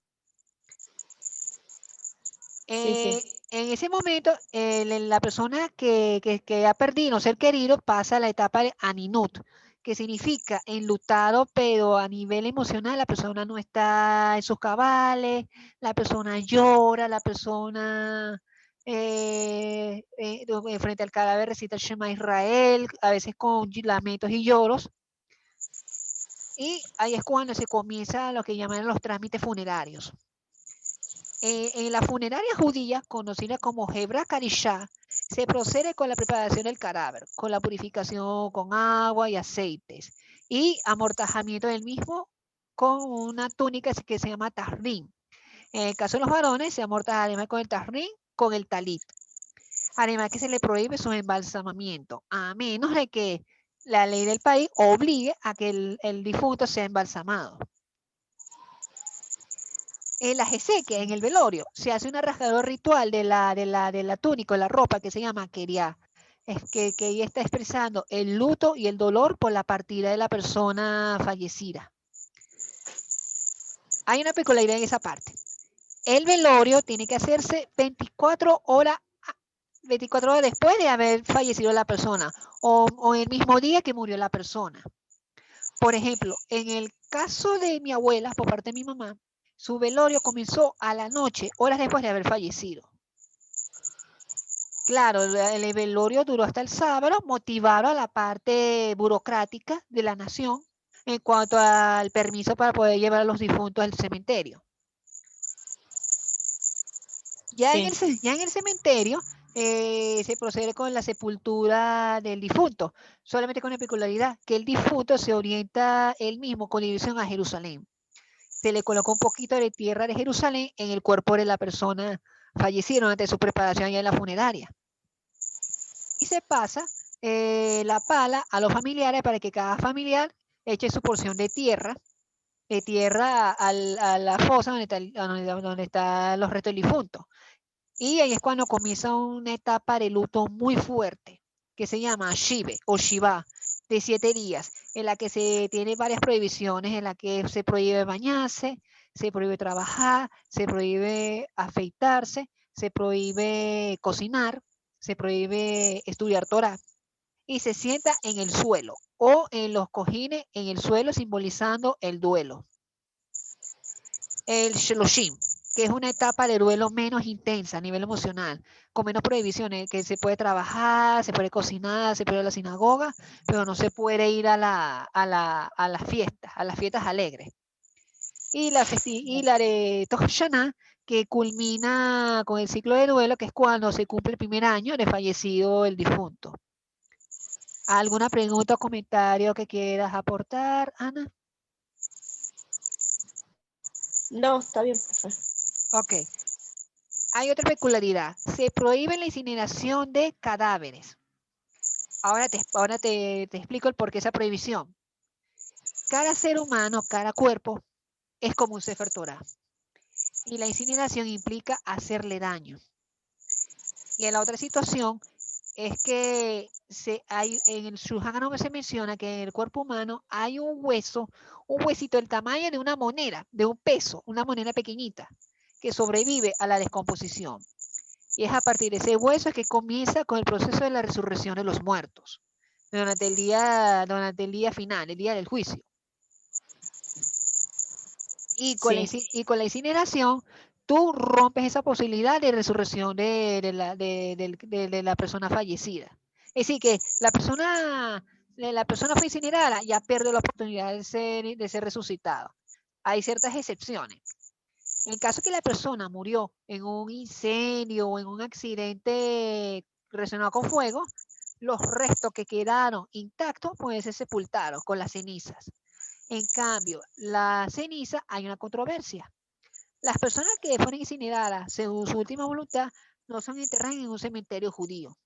Sí, sí. En ese momento, la persona que ha perdido un ser querido pasa a la etapa de aninut, que significa enlutado, pero a nivel emocional la persona no está en sus cabales, la persona llora, la persona frente al cadáver recita el Shema Israel, a veces con lamentos y lloros, y ahí es cuando se comienza lo que llaman los trámites funerarios. En la funeraria judía, conocida como Hebra Karishá, se procede con la preparación del cadáver, con la purificación con agua y aceites y amortajamiento del mismo con una túnica que se llama tahrín. En el caso de los varones, se amortaja además con el tahrín, con el talit. Además que se le prohíbe su embalsamamiento, a menos de que la ley del país obligue a que el difunto sea embalsamado. En las esequias, en el velorio, se hace un rasgador ritual de la túnica, de la ropa, que se llama queriá. Es que ella está expresando el luto y el dolor por la partida de la persona fallecida. Hay una peculiaridad en esa parte. El velorio tiene que hacerse 24 horas después de haber fallecido la persona o el mismo día que murió la persona. Por ejemplo, en el caso de mi abuela, por parte de mi mamá, su velorio comenzó a la noche, horas después de haber fallecido. Claro, el velorio duró hasta el sábado, motivaron a la parte burocrática de la nación en cuanto al permiso para poder llevar a los difuntos al cementerio. Ya, sí. Ya en el cementerio se procede con la sepultura del difunto, solamente con la peculiaridad que el difunto se orienta él mismo con dirección a Jerusalén. Se le colocó un poquito de tierra de Jerusalén en el cuerpo de la persona fallecida durante su preparación allá en la funeraria. Y se pasa la pala a los familiares para que cada familiar eche su porción de tierra a la fosa donde están los restos del difunto. Y ahí es cuando comienza una etapa de luto muy fuerte, que se llama Shive o Shiva, de 7 días, en la que se tiene varias prohibiciones, en la que se prohíbe bañarse, se prohíbe trabajar, se prohíbe afeitarse, se prohíbe cocinar, se prohíbe estudiar Torah, y se sienta en el suelo o en los cojines en el suelo, simbolizando el duelo. El Shloshim, que es una etapa de duelo menos intensa a nivel emocional, con menos prohibiciones, que se puede trabajar, se puede cocinar, se puede ir a la sinagoga, pero no se puede ir a las fiestas alegres. Y la de Rosh Hashanah, que culmina con el ciclo de duelo, que es cuando se cumple el primer año de fallecido el difunto. ¿Alguna pregunta o comentario que quieras aportar, Ana? No, está bien, profe. Ok. Hay otra peculiaridad. Se prohíbe la incineración de cadáveres. Ahora te explico el porqué de esa prohibición. Cada ser humano, cada cuerpo, es como un Sefer Torah. Y la incineración implica hacerle daño. Y en la otra situación es que en el Shulchan Aruch se menciona que en el cuerpo humano hay un huesito del tamaño de una moneda, de un peso, una moneda pequeñita, que sobrevive a la descomposición. Y es a partir de ese hueso que comienza con el proceso de la resurrección de los muertos, durante el día final, el día del juicio. Y con la incineración, tú rompes esa posibilidad de resurrección de la persona fallecida. Es decir, que la persona fue incinerada, ya pierde la oportunidad de ser resucitado. Hay ciertas excepciones. En caso que la persona murió en un incendio o en un accidente relacionado con fuego, los restos que quedaron intactos pueden ser sepultados con las cenizas. En cambio, la ceniza, hay una controversia. Las personas que fueron incineradas según su última voluntad no son enterradas en un cementerio judío.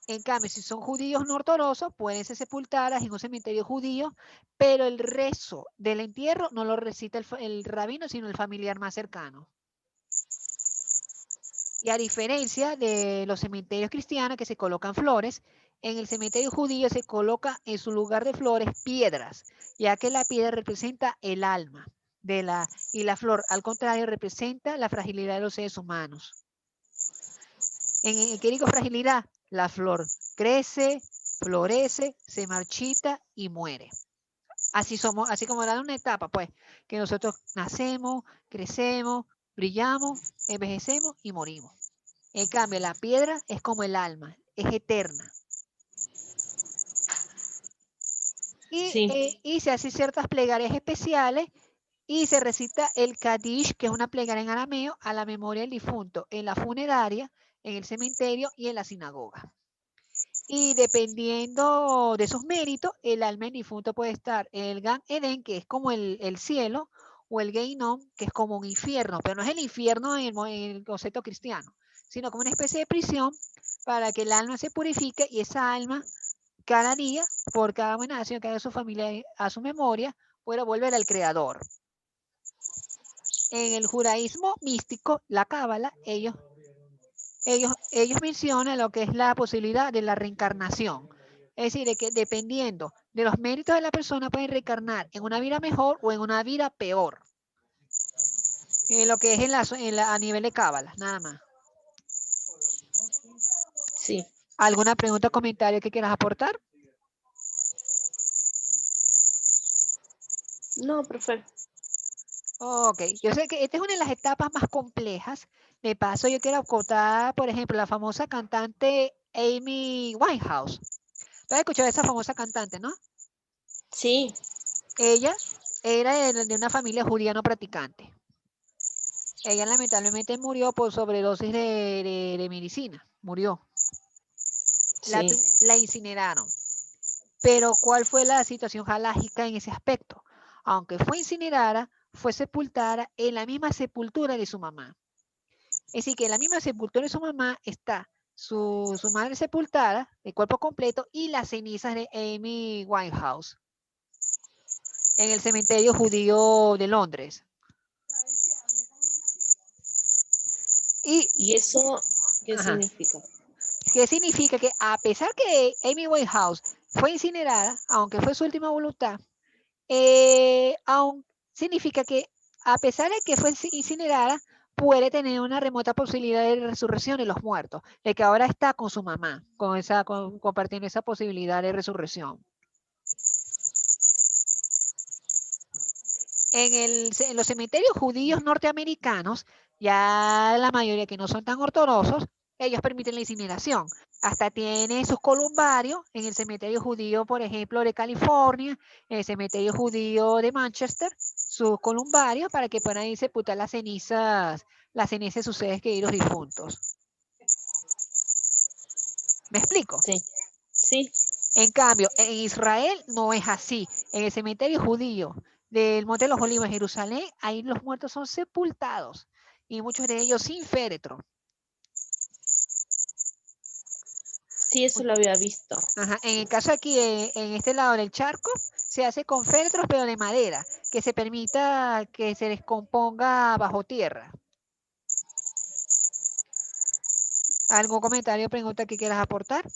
En cambio, si son judíos no ortodoxos, pueden ser sepultadas en un cementerio judío, pero el rezo del entierro no lo recita el rabino, sino el familiar más cercano. Y a diferencia de los cementerios cristianos que se colocan flores, en el cementerio judío se coloca en su lugar de flores piedras, ya que la piedra representa el alma. y la flor, al contrario, representa la fragilidad de los seres humanos. ¿Qué digo fragilidad? La flor crece, florece, se marchita y muere. Así somos, así como era una etapa, pues, que nosotros nacemos, crecemos, brillamos, envejecemos y morimos. En cambio, la piedra es como el alma, es eterna. Y se hacen ciertas plegarias especiales y se recita el Kadish, que es una plegaria en arameo, a la memoria del difunto, en la funeraria, en el cementerio y en la sinagoga. Y dependiendo de sus méritos, el alma del difunto puede estar en el Gan Eden, que es como el cielo, o el Geinom, que es como un infierno, pero no es el infierno en el concepto cristiano, sino como una especie de prisión para que el alma se purifique y esa alma cada día, por cada buena acción que haga su familia a su memoria, pueda volver al Creador. En el judaísmo místico, la Cábala, ellos mencionan lo que es la posibilidad de la reencarnación. Es decir, de que dependiendo de los méritos de la persona pueden reencarnar en una vida mejor o en una vida peor. Lo que es a nivel de Cábala, nada más. Sí. ¿Alguna pregunta o comentario que quieras aportar? No, perfecto. Ok, yo sé que esta es una de las etapas más complejas. De paso, yo quiero acotar, por ejemplo, la famosa cantante Amy Winehouse. ¿Tú has escuchado de esa famosa cantante, no? Sí. Ella era de una familia judía no practicante. Ella lamentablemente murió por sobredosis de medicina. Murió. Sí. La incineraron. Pero ¿cuál fue la situación halágica en ese aspecto? Aunque fue incinerada, fue sepultada en la misma sepultura de su mamá. Es decir, que en la misma sepultura de su mamá está su madre sepultada, el cuerpo completo, y las cenizas de Amy Winehouse en el cementerio judío de Londres. ¿Y eso qué significa? ¿Qué significa? Que a pesar que Amy Winehouse fue incinerada, aunque fue su última voluntad, significa que a pesar de que fue incinerada, puede tener una remota posibilidad de resurrección de los muertos, de que ahora está con su mamá, compartiendo esa posibilidad de resurrección. En los cementerios judíos norteamericanos, ya la mayoría que no son tan ortodoxos, ellos permiten la incineración. Hasta tiene sus columbarios en el cementerio judío, por ejemplo, de California, en el cementerio judío de Manchester, sus columbarios para que puedan ir sepultar las cenizas de sus seres queridos difuntos. ¿Me explico? Sí. Sí. En cambio, en Israel no es así. En el cementerio judío del Monte de los Olivos en Jerusalén, ahí los muertos son sepultados y muchos de ellos sin féretro. Sí, eso lo había visto. Ajá. En el caso aquí, en este lado del charco, se hace con féretros, pero de madera, que se permita que se descomponga bajo tierra. ¿Algún comentario o pregunta que quieras aportar?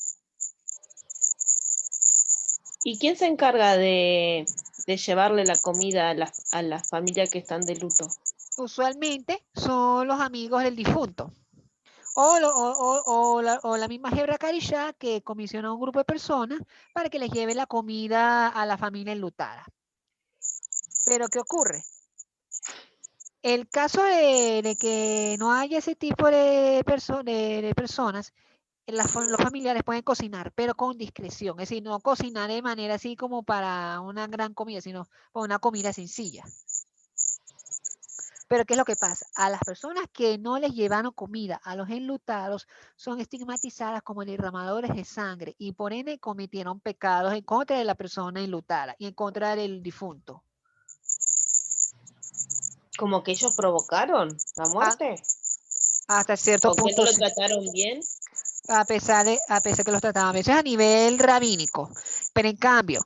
¿Y quién se encarga de llevarle la comida a la familia que están de luto? Usualmente son los amigos del difunto. O la misma Hebra Karishá que comisiona a un grupo de personas para que les lleve la comida a la familia enlutada. Pero ¿qué ocurre? El caso de que no haya ese tipo de personas, los familiares pueden cocinar, pero con discreción. Es decir, no cocinar de manera así como para una gran comida, sino para una comida sencilla. Pero ¿qué es lo que pasa? A las personas que no les llevaron comida a los enlutados son estigmatizadas como derramadores de sangre y por ende cometieron pecados en contra de la persona enlutada y en contra del difunto. ¿Como que ellos provocaron la muerte? Hasta cierto ¿O que punto no lo sí. trataron bien? A pesar que los trataban a veces a nivel rabínico. Pero en cambio,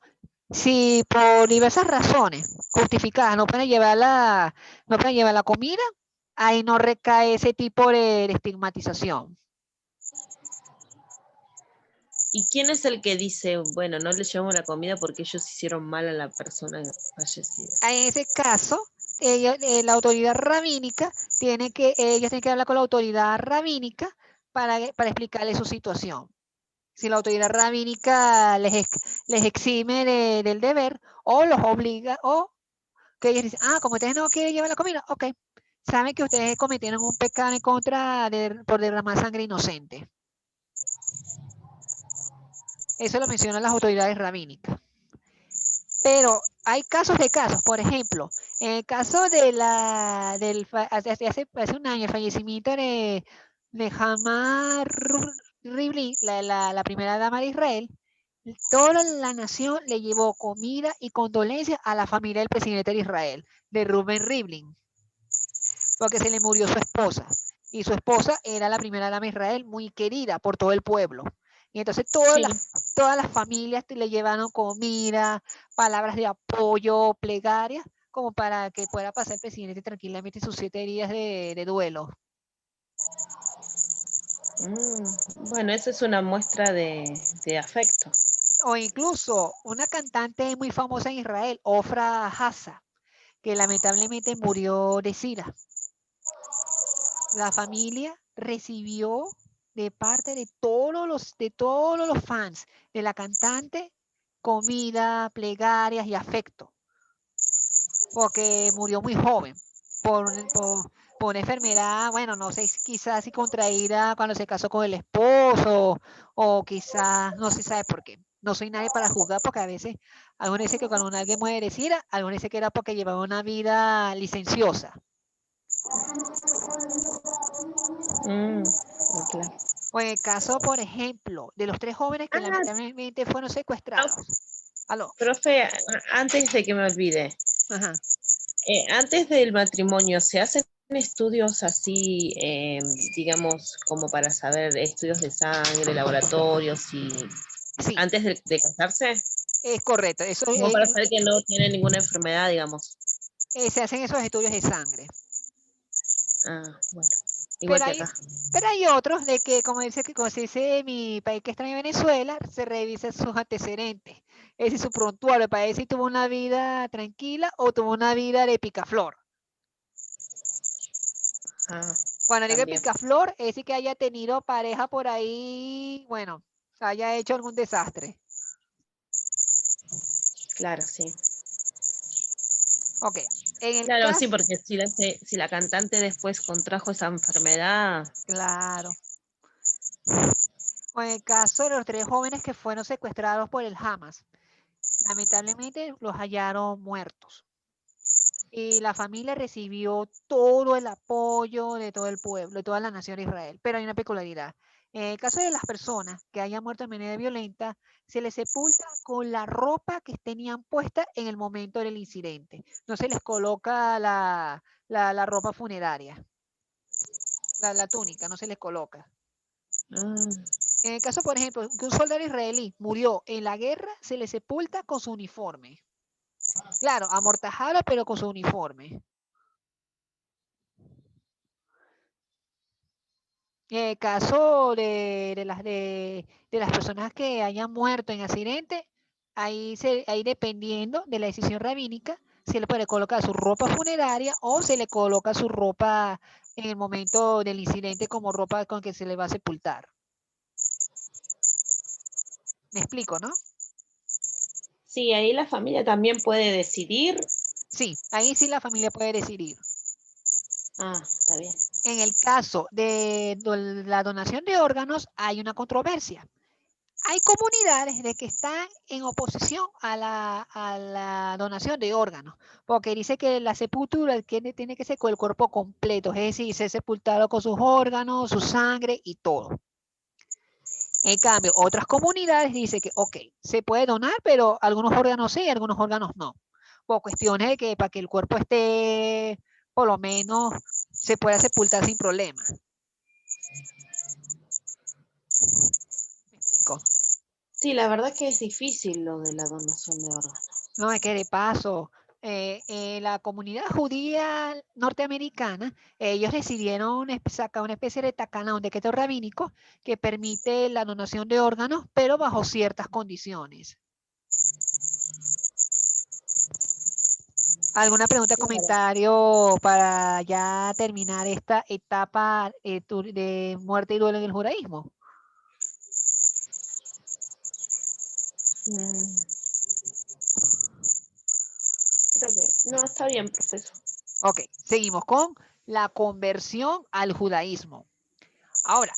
si por diversas razones justificadas no pueden llevar la comida, ahí no recae ese tipo de estigmatización. ¿Y quién es el que dice, bueno, no le llevamos la comida porque ellos hicieron mal a la persona fallecida? En ese caso, la autoridad rabínica ellos tienen que hablar con la autoridad rabínica para explicarle su situación. Si la autoridad rabínica les exime del deber o los obliga, o que ellos dicen, como ustedes no quieren llevar la comida, ok, saben que ustedes cometieron un pecado en contra por derramar sangre inocente. Eso lo mencionan las autoridades rabínicas. Pero hay casos de casos. Por ejemplo, en el caso de hace un año, el fallecimiento de Hamá Ribli, la primera dama de Israel, toda la nación le llevó comida y condolencias a la familia del presidente de Israel, de Reuven Rivlin, porque se le murió su esposa. Y su esposa era la primera dama de Israel, muy querida por todo el pueblo. Y entonces todas las familias le llevaron comida, palabras de apoyo, plegarias, como para que pueda pasar el presidente tranquilamente sus 7 días de duelo. Bueno, eso es una muestra de afecto. O incluso una cantante muy famosa en Israel, Ofra Haza, que lamentablemente murió de SIDA. La familia recibió de parte de todos los fans de la cantante comida, plegarias y afecto, porque murió muy joven por una enfermedad, bueno, no sé, quizás si contraída cuando se casó con el esposo, o quizás no se sabe por qué. No soy nadie para juzgar, porque a veces algunos dicen que cuando alguien muere de SIDA, algunos dicen que era porque llevaba una vida licenciosa. Claro. O en el caso, por ejemplo, de los 3 jóvenes que lamentablemente fueron secuestrados. ¿Aló? Profe, antes de que me olvide, Ajá. Antes del matrimonio, ¿se hacen estudios así, digamos, como para saber estudios de sangre, laboratorios y Sí, antes de casarse? es correcto. Eso Como para saber que no tiene ninguna enfermedad, digamos. se hacen esos estudios de sangre. Bueno, igual que acá. Pero hay otros de que, como se dice en mi país que está en Venezuela, se revisan sus antecedentes. Es decir, su prontuario para ver si tuvo una vida tranquila o tuvo una vida de picaflor. Cuando digo picaflor, es decir que haya tenido pareja por ahí, bueno, haya hecho algún desastre. Claro, sí. Ok. Claro, caso, sí, porque si la cantante después contrajo esa enfermedad. Claro. O en el caso de los 3 jóvenes que fueron secuestrados por el Hamas, lamentablemente los hallaron muertos. Y la familia recibió todo el apoyo de todo el pueblo, de toda la nación de Israel. Pero hay una peculiaridad. En el caso de las personas que hayan muerto de manera violenta, se les sepulta con la ropa que tenían puesta en el momento del incidente. No se les coloca la ropa funeraria, la túnica, no se les coloca. En el caso, por ejemplo, que un soldado israelí murió en la guerra, se le sepulta con su uniforme. Claro, amortajado, pero con su uniforme. En el caso de las personas que hayan muerto en accidente, ahí dependiendo de la decisión rabínica, se le puede colocar su ropa funeraria o se le coloca su ropa en el momento del incidente como ropa con que se le va a sepultar. ¿Me explico, no? Sí, ahí la familia también puede decidir. Sí, ahí sí la familia puede decidir. Está bien. En el caso de la donación de órganos hay una controversia. Hay comunidades de que están en oposición a la donación de órganos, porque dice que la sepultura tiene que ser con el cuerpo completo, es decir, ser sepultado con sus órganos, su sangre y todo. En cambio, otras comunidades dicen que, ok, se puede donar, pero algunos órganos sí, algunos órganos no. Por cuestiones de que para que el cuerpo esté, por lo menos, se pueda sepultar sin problema. ¿Me explico? Sí, la verdad que es difícil lo de la donación de órganos. No, es que de paso, la comunidad judía norteamericana, ellos decidieron sacar una especie de tacana, un decreto rabínico que permite la donación de órganos, pero bajo ciertas condiciones. ¿Alguna pregunta, Claro. comentario para ya terminar esta etapa de muerte y duelo en el judaísmo? Mm, creo que no, está bien, profesor. Ok, seguimos con la conversión al judaísmo. Ahora,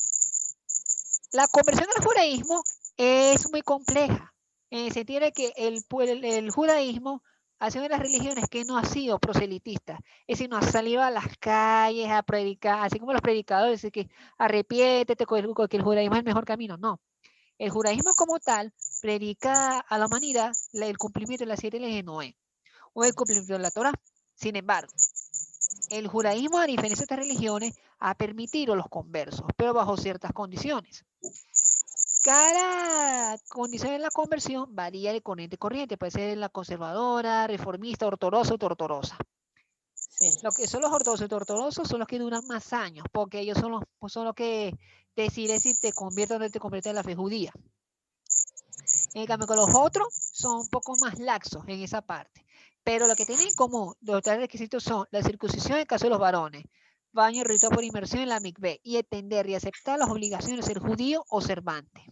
la conversión al judaísmo es muy compleja, en el sentido de que el judaísmo ha sido una de las religiones que no ha sido proselitista, es decir, no ha salido a las calles a predicar, así como los predicadores, de que arrepiéntete, que el judaísmo es el mejor camino. No, el judaísmo como tal predica a la humanidad el cumplimiento de las 7 leyes de Noé o el cumplimiento de la Torah. Sin embargo, el judaísmo, a diferencia de otras religiones, ha permitido los conversos, pero bajo ciertas condiciones. Cada condición en la conversión varía de corriente a corriente. Puede ser la conservadora, reformista, ortodoxa o tortorosa. Sí. Lo que son los ortodoxos y tortorosos son los que duran más años, porque ellos son los que deciden si te conviertes o no te conviertes en la fe judía. En cambio, con los otros son un poco más laxos en esa parte. Pero lo que tienen en común los tres requisitos son la circuncisión en el caso de los varones, baño ritual por inmersión en la mikveh y entender y aceptar las obligaciones de ser judío o servante.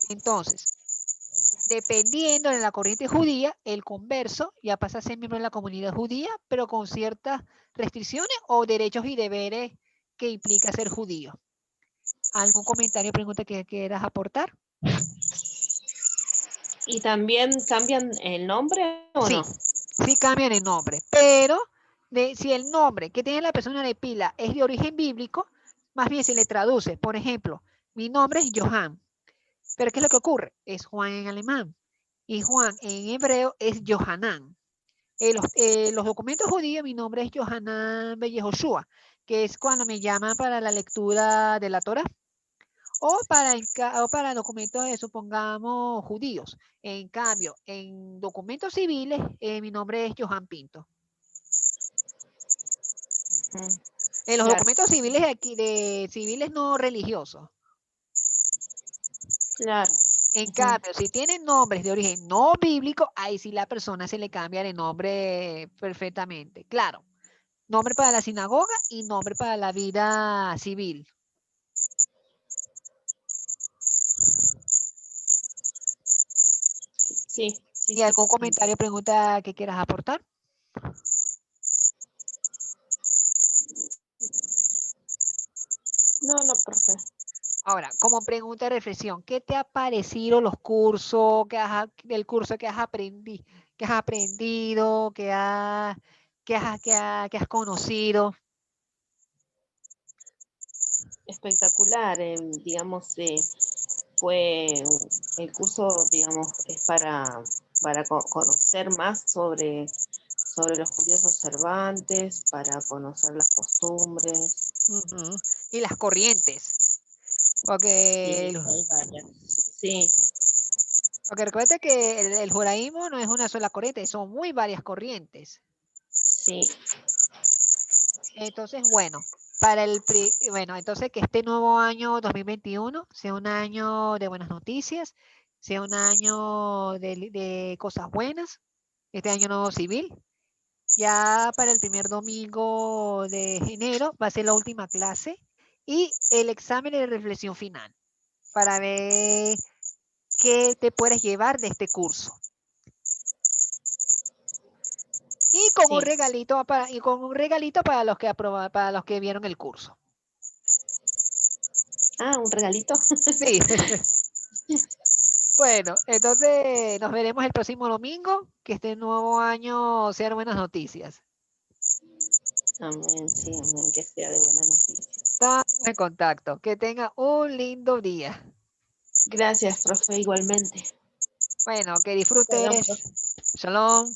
Entonces, dependiendo de la corriente judía, el converso ya pasa a ser miembro de la comunidad judía, pero con ciertas restricciones o derechos y deberes que implica ser judío. ¿Algún comentario o pregunta que quieras aportar? ¿Y también cambian el nombre o Sí, no? sí cambian el nombre, pero si el nombre que tiene la persona de pila es de origen bíblico, más bien se le traduce. Por ejemplo, mi nombre es Johan, pero ¿qué es lo que ocurre? Es Juan en alemán y Juan en hebreo es Johanan. Los documentos judíos, mi nombre es Johanan Ben Yehoshua, que es cuando me llaman para la lectura de la Torah. O para documentos, supongamos, judíos. En cambio, en documentos civiles, mi nombre es Johan Pinto. En los Claro, documentos civiles aquí, de civiles no religiosos. claro. En cambio, si tienen nombres de origen no bíblico, ahí sí la persona se le cambia de nombre perfectamente. Claro, nombre para la sinagoga y nombre para la vida civil. Sí, sí, ¿Y sí. algún comentario o pregunta que quieras aportar? No, no, profe. Ahora, como pregunta de reflexión, ¿qué te ha parecido los cursos, el curso que has aprendido, que has conocido? Espectacular, digamos, fue el curso, digamos, es para conocer más sobre los judíos observantes, para conocer las costumbres. Ujú. Y las corrientes, porque, Sí, hay varias. Sí, porque recuerda que el judaísmo no es una sola corriente, son muy varias corrientes. sí, Entonces, bueno, bueno, entonces que este nuevo año 2021 sea un año de buenas noticias, sea un año de cosas buenas, este año nuevo civil. Ya para el primer domingo de enero va a ser la última clase y el examen de reflexión final para ver qué te puedes llevar de este curso. Y con un sí. regalito para los que para los que vieron el curso. Ah, un regalito. Sí. Bueno, entonces nos veremos el próximo domingo. Que este nuevo año sean buenas noticias. Amén, sí, amén, que sea de buena noticia. Estamos en contacto. Que tenga un lindo día. Gracias, profe, igualmente. Bueno, que Perdón, disfrutes. profe. Shalom.